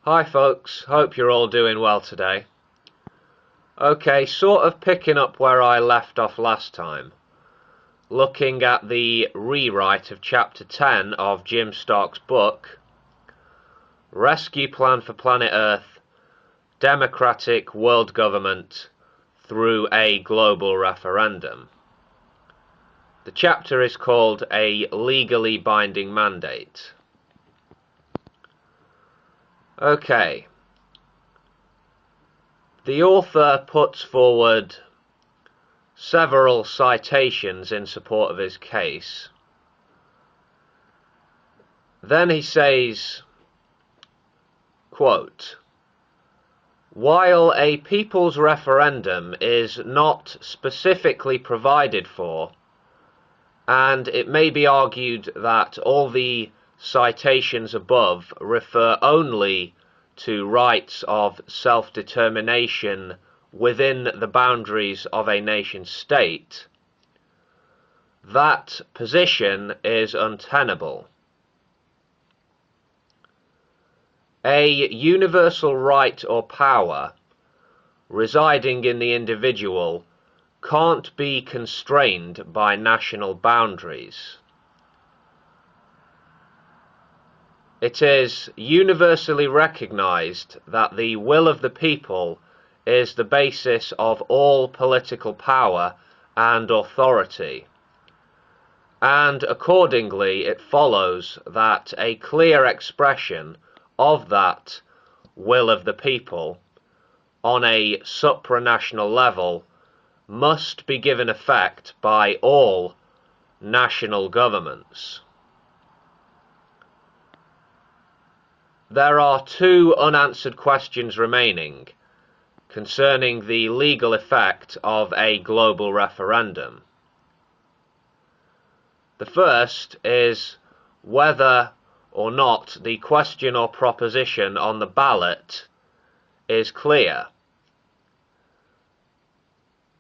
Hi folks, hope you're all doing well today. Okay, sort of picking up where I left off last time, looking at the rewrite of Chapter 10 of Jim Stark's book, Rescue Plan for Planet Earth, Democratic World Government Through a Global Referendum. The chapter is called A Legally Binding Mandate. Okay. The author puts forward several citations in support of his case. Then he says, quote, "While a people's referendum is not specifically provided for, and it may be argued that all the citations above refer only to rights of self-determination within the boundaries of a nation-state, that position is untenable. A universal right or power residing in the individual can't be constrained by national boundaries. It is universally recognized that the will of the people is the basis of all political power and authority, and accordingly it follows that a clear expression of that will of the people on a supranational level must be given effect by all national governments. There are two unanswered questions remaining concerning the legal effect of a global referendum. The first is whether or not the question or proposition on the ballot is clear.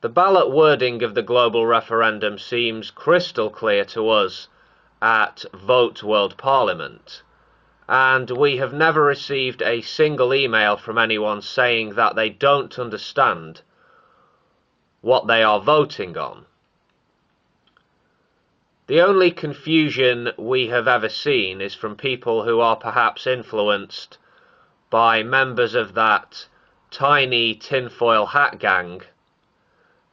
The ballot wording of the global referendum seems crystal clear to us at Vote World Parliament, and we have never received a single email from anyone saying that they don't understand what they are voting on. The only confusion we have ever seen is from people who are perhaps influenced by members of that tiny tinfoil hat gang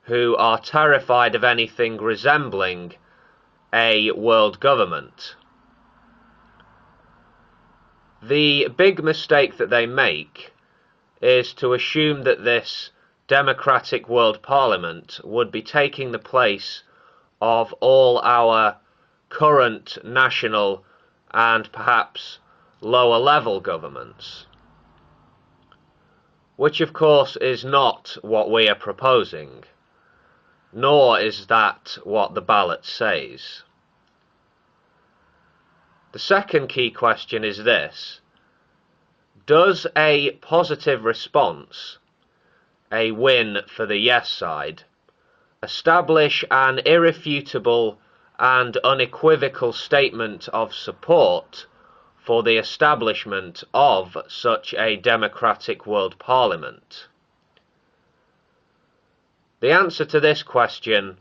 who are terrified of anything resembling a world government. The big mistake that they make is to assume that this democratic world parliament would be taking the place of all our current national and perhaps lower level governments, which of course is not what we are proposing, nor is that what the ballot says. The second key question is this: does a positive response, a win for the yes side, establish an irrefutable and unequivocal statement of support for the establishment of such a democratic world parliament? The answer to this question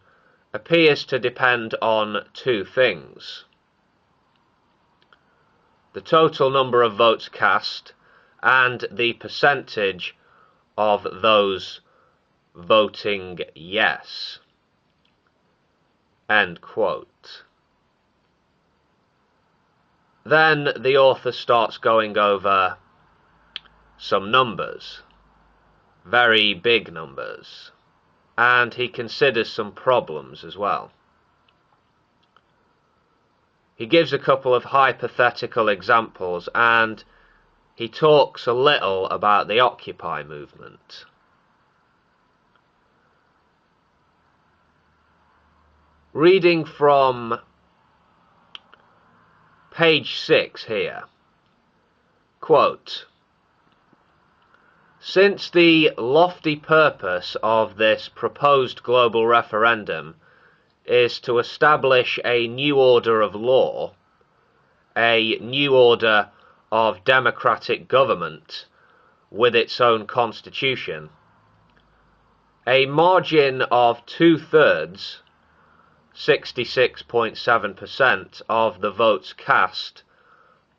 appears to depend on two things: the total number of votes cast and the percentage of those voting yes." End quote. Then the author starts going over some numbers, very big numbers, and he considers some problems as well. He gives a couple of hypothetical examples, and he talks a little about the Occupy movement. Reading from page 6 here, quote, "Since the lofty purpose of this proposed global referendum is to establish a new order of law, a new order of democratic government with its own constitution, a margin of 2/3, 66.7% of the votes cast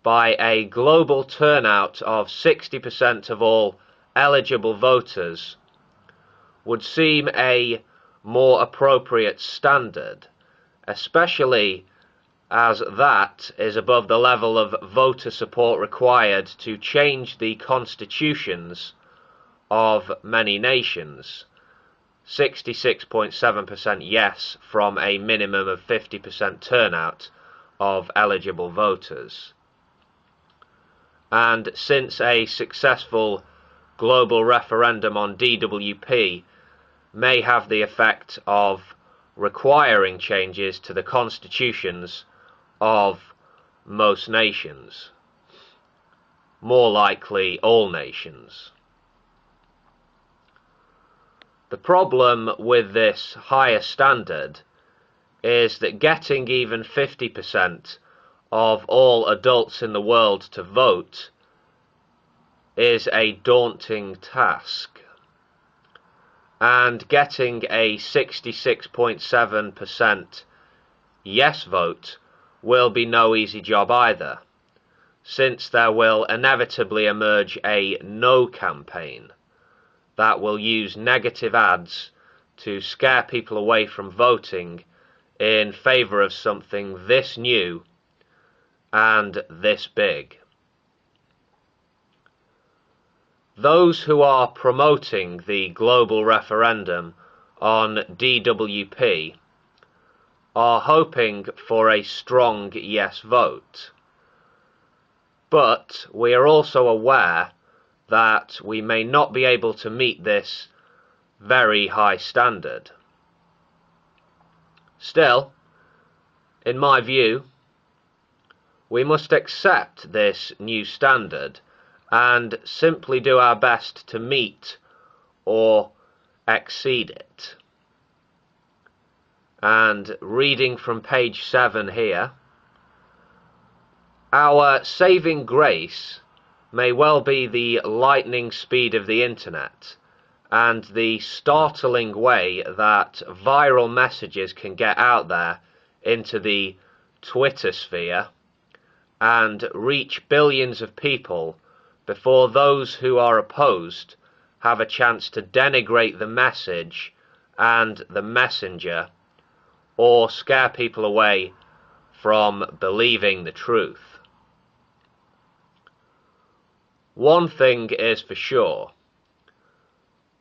by a global turnout of 60% of all eligible voters would seem a more appropriate standard, especially as that is above the level of voter support required to change the constitutions of many nations. 66.7% yes from a minimum of 50% turnout of eligible voters. And since a successful global referendum on DWP may have the effect of requiring changes to the constitutions of most nations, more likely all nations. The problem with this higher standard is that getting even 50% of all adults in the world to vote is a daunting task, and getting a 66.7% yes vote will be no easy job either, since there will inevitably emerge a no campaign that will use negative ads to scare people away from voting in favour of something this new and this big. Those who are promoting the global referendum on DWP are hoping for a strong yes vote, but we are also aware that we may not be able to meet this very high standard. Still, in my view, we must accept this new standard and simply do our best to meet or exceed it. And reading from page 7 here, our saving grace may well be the lightning speed of the internet and the startling way that viral messages can get out there into the Twitter sphere and reach billions of people before those who are opposed have a chance to denigrate the message and the messenger or scare people away from believing the truth. One thing is for sure: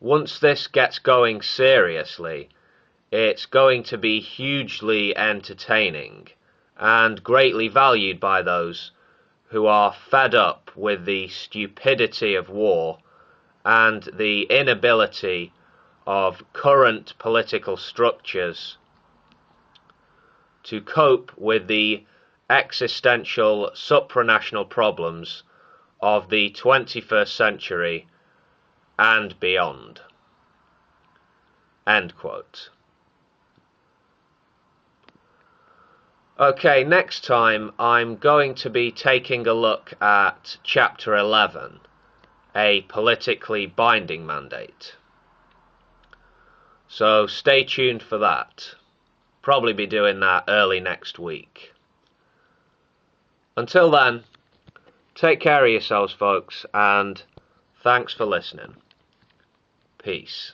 once this gets going seriously, it's going to be hugely entertaining and greatly valued by those who are fed up with the stupidity of war and the inability of current political structures to cope with the existential supranational problems of the 21st century and beyond." End quote. Okay, next time I'm going to be taking a look at Chapter 11, a politically binding mandate. So stay tuned for that. Probably be doing that early next week. Until then, take care of yourselves, folks, and thanks for listening. Peace.